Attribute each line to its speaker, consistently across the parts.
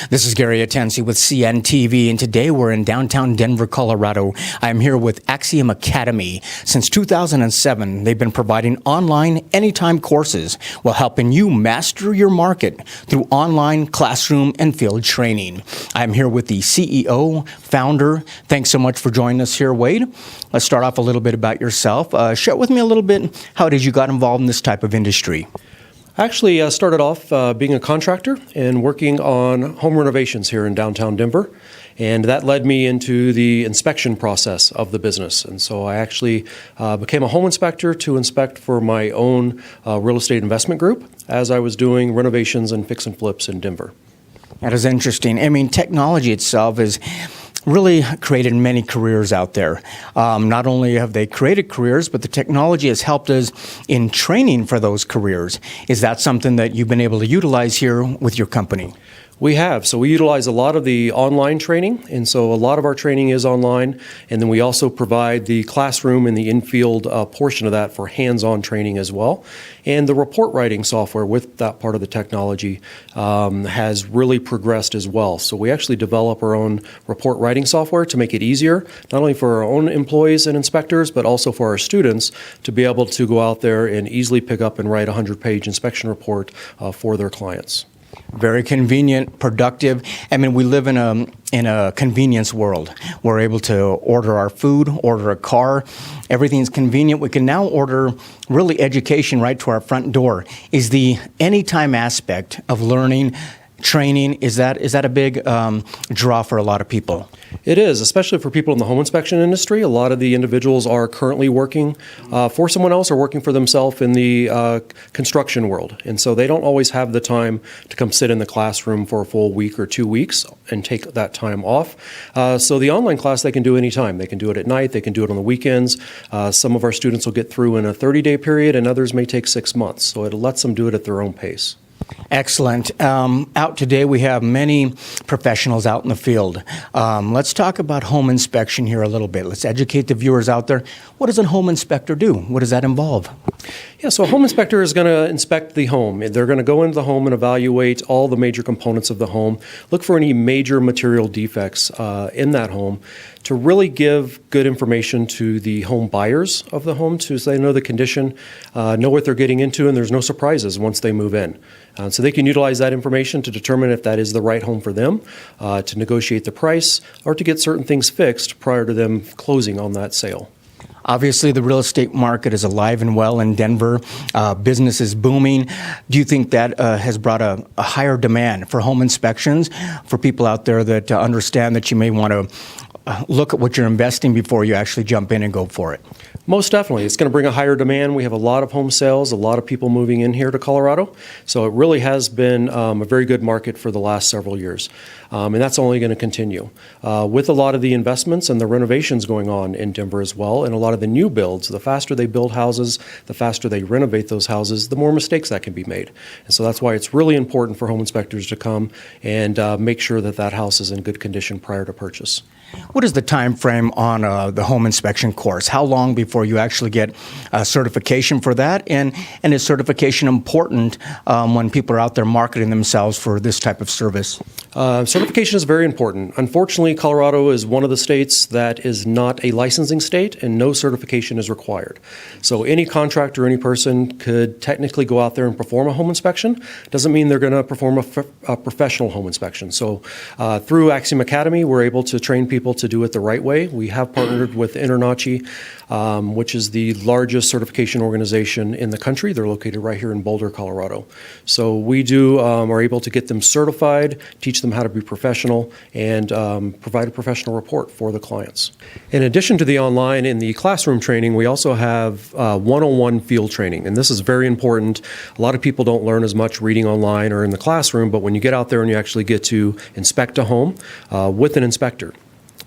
Speaker 1: This is Gary Atencio with CNTV, and today we're in downtown Denver, Colorado. I'm here with Axium Academy. Since 2007, they've been providing online anytime courses while helping you master your market through online classroom and field training. I'm here with the CEO, founder. Thanks so much for joining us here, Wade. Let's start off a little bit about yourself. Share with me a little bit how it is you got involved in this type of industry.
Speaker 2: I actually started off being a contractor and working on home renovations here in downtown Denver, and that led me into the inspection process of the business. And so I actually became a home inspector to inspect for my own real estate investment group as I was doing renovations and fix and flips in Denver.
Speaker 1: That is interesting. I mean, technology itself is really created many careers out there. Not only have they created careers, but the technology has helped us in training for those careers. Is that something that you've been able to utilize here with your company?
Speaker 2: We have. So we utilize a lot of the online training, and so a lot of our training is online, and then we also provide the classroom and the infield portion of that for hands-on training as well. And the report writing software with that part of the technology has really progressed as well. So we actually develop our own report writing software to make it easier, not only for our own employees and inspectors, but also for our students to be able to go out there and easily pick up and write a 100-page inspection report for their clients.
Speaker 1: Very convenient, productive. I mean, we live in a convenience world. We're able to order our food, order a car. Everything's convenient. We can now order really education right to our front door. Is the anytime aspect of learning, training, is that a big draw for a lot of people?
Speaker 2: It is, especially for people in the home inspection industry. A lot of the individuals are currently working for someone else or working for themselves in the construction world. And so they don't always have the time to come sit in the classroom for a full week or 2 weeks and take that time off. So the online class they can do anytime. They can do it at night. They can do it on the weekends. Some of our students will get through in a 30-day period, and others may take 6 months. So it lets them do it at their own pace.
Speaker 1: Excellent. Out today, we have many professionals out in the field. Let's talk about home inspection here a little bit. Let's educate the viewers out there. What does a home inspector do? What does that involve?
Speaker 2: Yeah, so a home inspector is going to inspect the home. They're going to go into the home and evaluate all the major components of the home, look for any major material defects in that home, to really give good information to the home buyers of the home so they know the condition, know what they're getting into, and there's no surprises once they move in. So they can utilize that information to determine if that is the right home for them, to negotiate the price, or to get certain things fixed prior to them closing on that sale.
Speaker 1: Obviously, the real estate market is alive and well in Denver. Business is booming. Do you think that has brought a higher demand for home inspections for people out there that understand that you may want to look at what you're investing before you actually jump in and go for it?
Speaker 2: Most definitely. It's going to bring a higher demand. We have a lot of home sales, a lot of people moving in here to Colorado. So it really has been a very good market for the last several years. And that's only going to continue. With a lot of the investments and the renovations going on in Denver as well, and a lot of the new builds, the faster they build houses, the faster they renovate those houses, the more mistakes that can be made. And so that's why it's really important for home inspectors to come and make sure that that house is in good condition prior to purchase.
Speaker 1: What is the time frame on the home inspection course? How long before you actually get certification for that? And is certification important when people are out there marketing themselves for this type of service?
Speaker 2: Certification is very important. Unfortunately, Colorado is one of the states that is not a licensing state, and no certification is required. So any contractor or any person could technically go out there and perform a home inspection. Doesn't mean they're going to perform a professional home inspection. So through Axium Academy, we're able to train people to do it the right way. We have partnered with InterNACHI, which is the largest certification organization in the country. They're located right here in Boulder, Colorado. So we are able to get them certified, teach them how to be professional, and provide a professional report for the clients. In addition to the online and the classroom training, we also have one-on-one field training, and this is very important. A lot of people don't learn as much reading online or in the classroom, but when you get out there and you actually get to inspect a home with an inspector,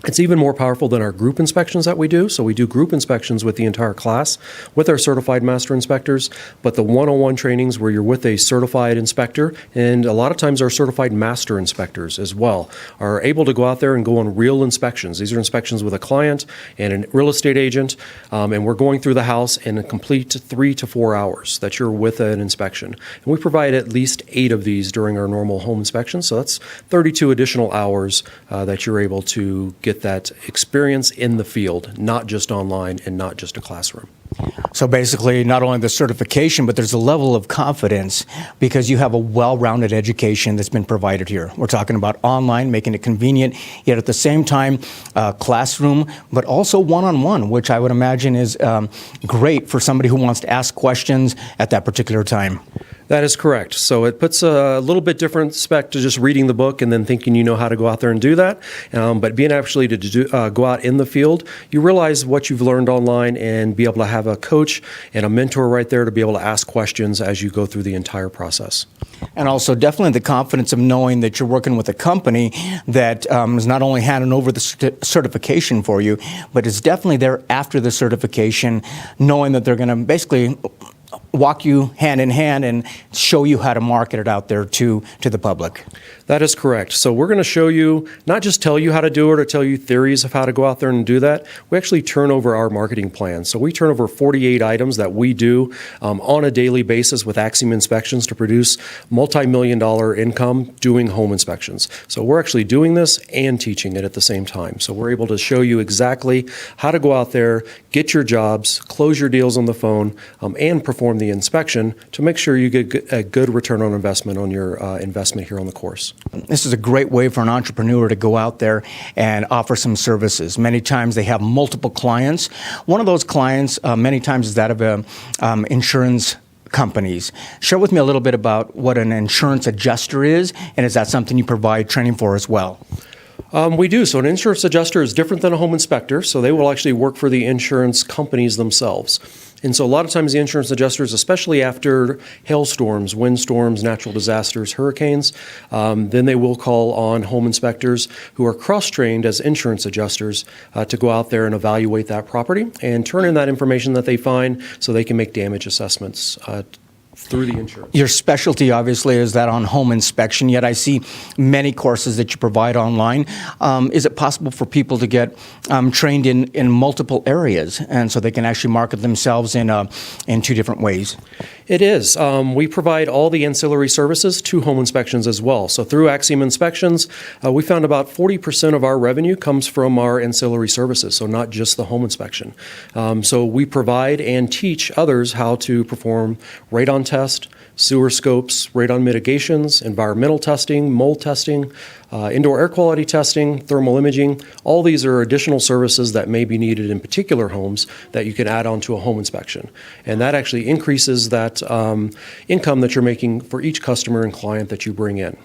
Speaker 2: It's even more powerful than our group inspections that we do. So we do group inspections with the entire class with our certified master inspectors, but the one-on-one trainings where you're with a certified inspector, and a lot of times our certified master inspectors as well, are able to go out there and go on real inspections. These are inspections with a client and a real estate agent, and we're going through the house in a complete 3 to 4 hours that you're with an inspection. And we provide at least 8 of these during our normal home inspection, so that's 32 additional hours that you're able to get that experience in the field, not just online and not just a classroom.
Speaker 1: So basically, not only the certification, but there's a level of confidence because you have a well-rounded education that's been provided here. We're talking about online, making it convenient, yet at the same time, classroom, but also one-on-one, which I would imagine is great for somebody who wants to ask questions at that particular time.
Speaker 2: That is correct. So it puts a little bit different spec to just reading the book and then thinking you know how to go out there and do that. But being actually to go out in the field, you realize what you've learned online and be able to have a coach and a mentor right there to be able to ask questions as you go through the entire process.
Speaker 1: And also definitely the confidence of knowing that you're working with a company that is not only handing over the certification for you, but is definitely there after the certification, knowing that they're going to basically walk you hand in hand and show you how to market it out there to the public.
Speaker 2: That is correct. So we're going to show you, not just tell you how to do it or tell you theories of how to go out there and do that. We actually turn over our marketing plan. So we turn over 48 items that we do on a daily basis with Axium Inspections to produce multi-million-dollar income doing home inspections. So we're actually doing this and teaching it at the same time. So we're able to show you exactly how to go out there, get your jobs, close your deals on the phone, and perform the inspection to make sure you get a good return on investment on your investment here on the course.
Speaker 1: This is a great way for an entrepreneur to go out there and offer some services. Many times they have multiple clients. One of those clients many times is that of insurance companies. Share with me a little bit about what an insurance adjuster is, and is that something you provide training for as well?
Speaker 2: We do. So an insurance adjuster is different than a home inspector, so they will actually work for the insurance companies themselves. And so a lot of times the insurance adjusters, especially after hailstorms, windstorms, natural disasters, hurricanes, then they will call on home inspectors who are cross-trained as insurance adjusters to go out there and evaluate that property and turn in that information that they find so they can make damage assessments through the insurance.
Speaker 1: Your specialty, obviously, is that on home inspection, yet I see many courses that you provide online. Is it possible for people to get trained in multiple areas, and so they can actually market themselves in 2 different ways?
Speaker 2: It is. We provide all the ancillary services to home inspections as well. So through Axium Inspections, we found about 40% of our revenue comes from our ancillary services, so not just the home inspection. So we provide and teach others how to perform radon test, sewer scopes, radon mitigations, environmental testing, mold testing, indoor air quality testing, thermal imaging. All these are additional services that may be needed in particular homes that you can add on to a home inspection. And that actually increases that income that you're making for each customer and client that you bring in.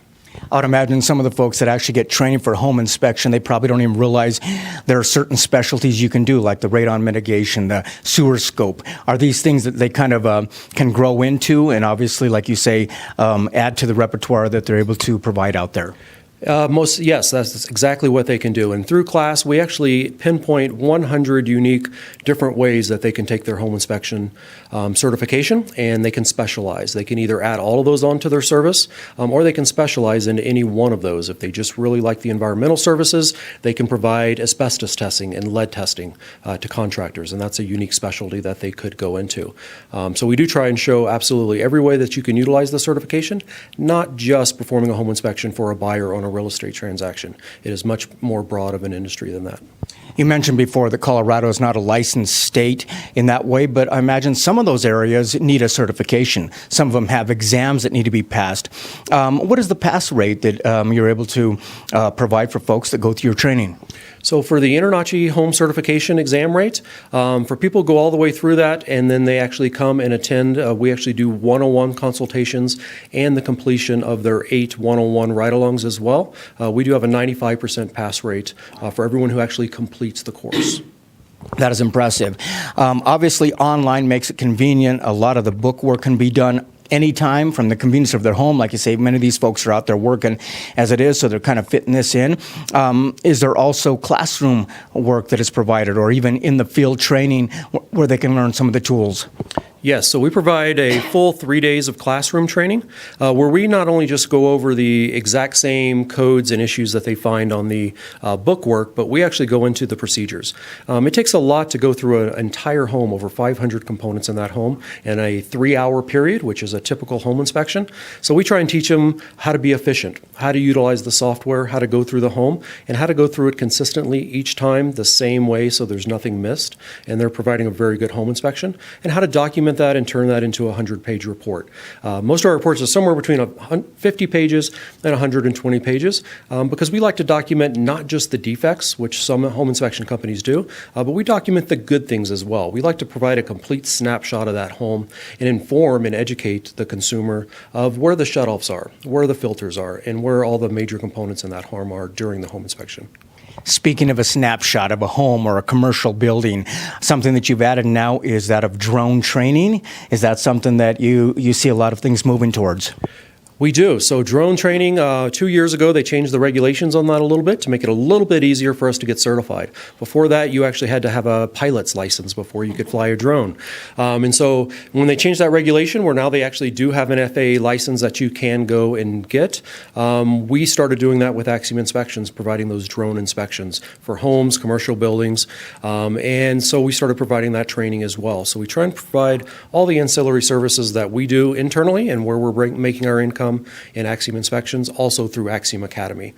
Speaker 1: I would imagine some of the folks that actually get training for home inspection, they probably don't even realize there are certain specialties you can do, like the radon mitigation, the sewer scope. Are these things that they kind of can grow into and obviously, like you say, add to the repertoire that they're able to provide out there?
Speaker 2: Yes, that's exactly what they can do. And through class, we actually pinpoint 100 unique different ways that they can take their home inspection certification, and they can specialize. They can either add all of those onto their service, or they can specialize into any one of those. If they just really like the environmental services, they can provide asbestos testing and lead testing to contractors, and that's a unique specialty that they could go into. So we do try and show absolutely every way that you can utilize the certification, not just performing a home inspection for a buyer on a real estate transaction. It is much more broad of an industry than that.
Speaker 1: You mentioned before that Colorado is not a licensed state in that way, but I imagine some of those areas need a certification. Some of them have exams that need to be passed. What is the pass rate that you're able to provide for folks that go through your training?
Speaker 2: So for the InterNACHI home certification exam rate, for people who go all the way through that and then they actually come and attend, we actually do one-on-one consultations and the completion of their 8 one-on-one ride-alongs as well. We do have a 95% pass rate for everyone who actually completes the course.
Speaker 1: That is impressive. Obviously, online makes it convenient. A lot of the book work can be done anytime from the convenience of their home. Like you say, many of these folks are out there working as it is, so they're kind of fitting this in. Is there also classroom work that is provided, or even in the field training where they can learn some of the tools?
Speaker 2: Yes, so we provide a full 3 days of classroom training where we not only just go over the exact same codes and issues that they find on the book work, but we actually go into the procedures. It takes a lot to go through an entire home, over 500 components in that home, in a 3-hour period, which is a typical home inspection. So we try and teach them how to be efficient, how to utilize the software, how to go through the home, and how to go through it consistently each time the same way so there's nothing missed, and they're providing a very good home inspection, and how to document that and turn that into a 100-page report. Most of our reports are somewhere between 50 pages and 120 pages because we like to document not just the defects, which some home inspection companies do, but we document the good things as well. We like to provide a complete snapshot of that home and inform and educate the consumer of where the shutoffs are, where the filters are, and where all the major components in that home are during the home inspection.
Speaker 1: Speaking of a snapshot of a home or a commercial building, something that you've added now is that of drone training. Is that something that you see a lot of things moving towards?
Speaker 2: We do. So drone training, 2 years ago, they changed the regulations on that a little bit to make it a little bit easier for us to get certified. Before that, you actually had to have a pilot's license before you could fly a drone. And so when they changed that regulation, where now they actually do have an FAA license that you can go and get, we started doing that with Axium Inspections, providing those drone inspections for homes, commercial buildings. And so we started providing that training as well. So we try and provide all the ancillary services that we do internally and where we're making our income in Axium Inspections, also through Axium Academy.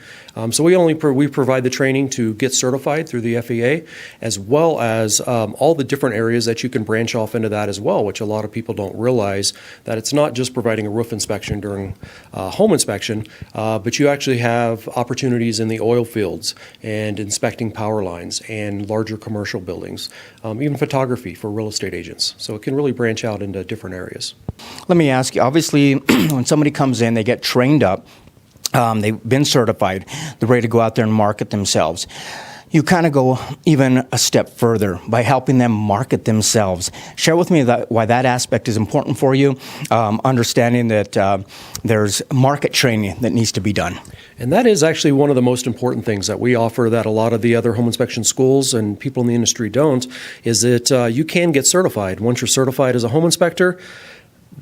Speaker 2: So we provide the training to get certified through the FAA, as well as all the different areas that you can branch off into that as well, which a lot of people don't realize, that it's not just providing a roof inspection during home inspection, but you actually have opportunities in the oil fields and inspecting power lines and larger commercial buildings, even photography for real estate agents. So it can really branch out into different areas.
Speaker 1: Let me ask you, obviously, when somebody comes in, they get trained up, they've been certified, they're ready to go out there and market themselves. You kind of go even a step further by helping them market themselves. Share with me why that aspect is important for you, understanding that there's market training that needs to be done.
Speaker 2: And that is actually one of the most important things that we offer that a lot of the other home inspection schools and people in the industry don't, is that you can get certified. Once you're certified as a home inspector,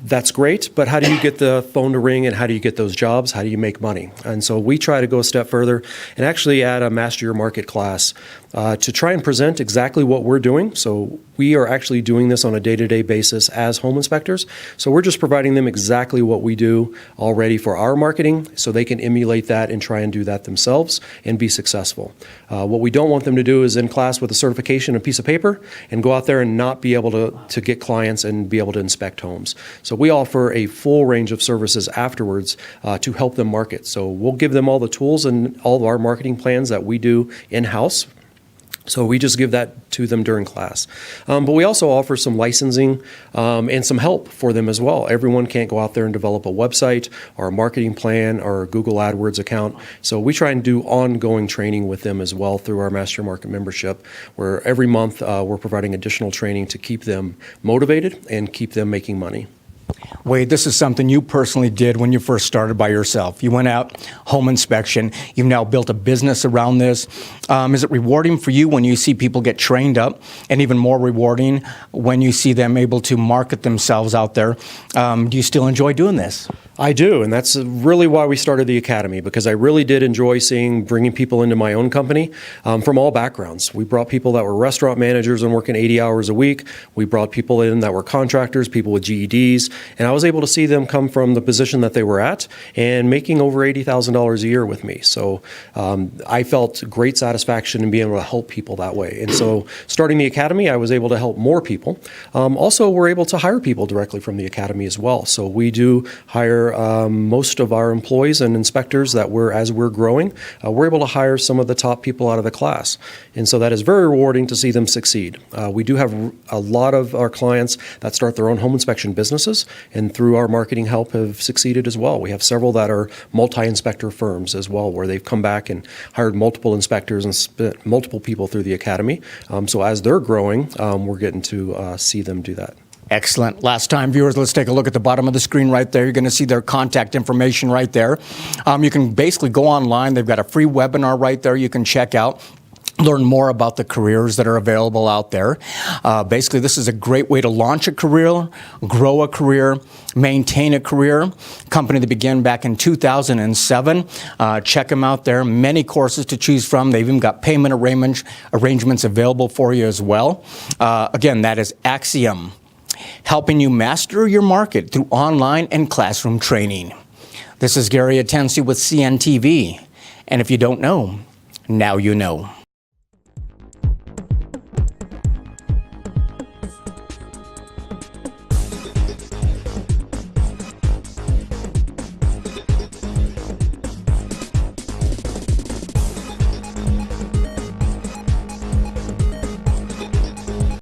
Speaker 2: that's great, but how do you get the phone to ring, and how do you get those jobs? How do you make money? And so we try to go a step further and actually add a Master Your Market class to try and present exactly what we're doing. So we are actually doing this on a day-to-day basis as home inspectors. So we're just providing them exactly what we do already for our marketing, so they can emulate that and try and do that themselves and be successful. What we don't want them to do is in class with a certification and a piece of paper and go out there and not be able to get clients and be able to inspect homes. So we offer a full range of services afterwards to help them market. So we'll give them all the tools and all of our marketing plans that we do in-house. So we just give that to them during class. But we also offer some licensing and some help for them as well. Everyone can't go out there and develop a website or a marketing plan or a Google AdWords account. So we try and do ongoing training with them as well through our Master Market membership, where every month we're providing additional training to keep them motivated and keep them making money.
Speaker 1: Wade, this is something you personally did when you first started by yourself. You went out, home inspection. You've now built a business around this. Is it rewarding for you when you see people get trained up, and even more rewarding when you see them able to market themselves out there? Do you still enjoy doing this?
Speaker 2: I do, and that's really why we started the Academy, because I really did enjoy bringing people into my own company from all backgrounds. We brought people that were restaurant managers and working 80 hours a week. We brought people in that were contractors, people with GEDs, and I was able to see them come from the position that they were at and making over $80,000 a year with me. So I felt great satisfaction in being able to help people that way. And so starting the Academy, I was able to help more people. Also, we're able to hire people directly from the Academy as well. So we do hire most of our employees and inspectors that as we're growing, we're able to hire some of the top people out of the class. And so that is very rewarding to see them succeed. We do have a lot of our clients that start their own home inspection businesses, and through our marketing help have succeeded as well. We have several that are multi-inspector firms as well, where they've come back and hired multiple inspectors and spent multiple people through the Academy. So as they're growing, we're getting to see them do that.
Speaker 1: Excellent. Last time viewers, let's take a look at the bottom of the screen right there. You're going to see their contact information right there. You can basically go online. They've got a free webinar right there you can check out. Learn more about the careers that are available out there. Basically, this is a great way to launch a career, grow a career, maintain a career. Company that began back in 2007. Check them out there. Many courses to choose from. They've even got payment arrangements available for you as well. Again, that is Axium, helping you master your market through online and classroom training. This is Gary Atencio with CNTV. And if you don't know, now you know.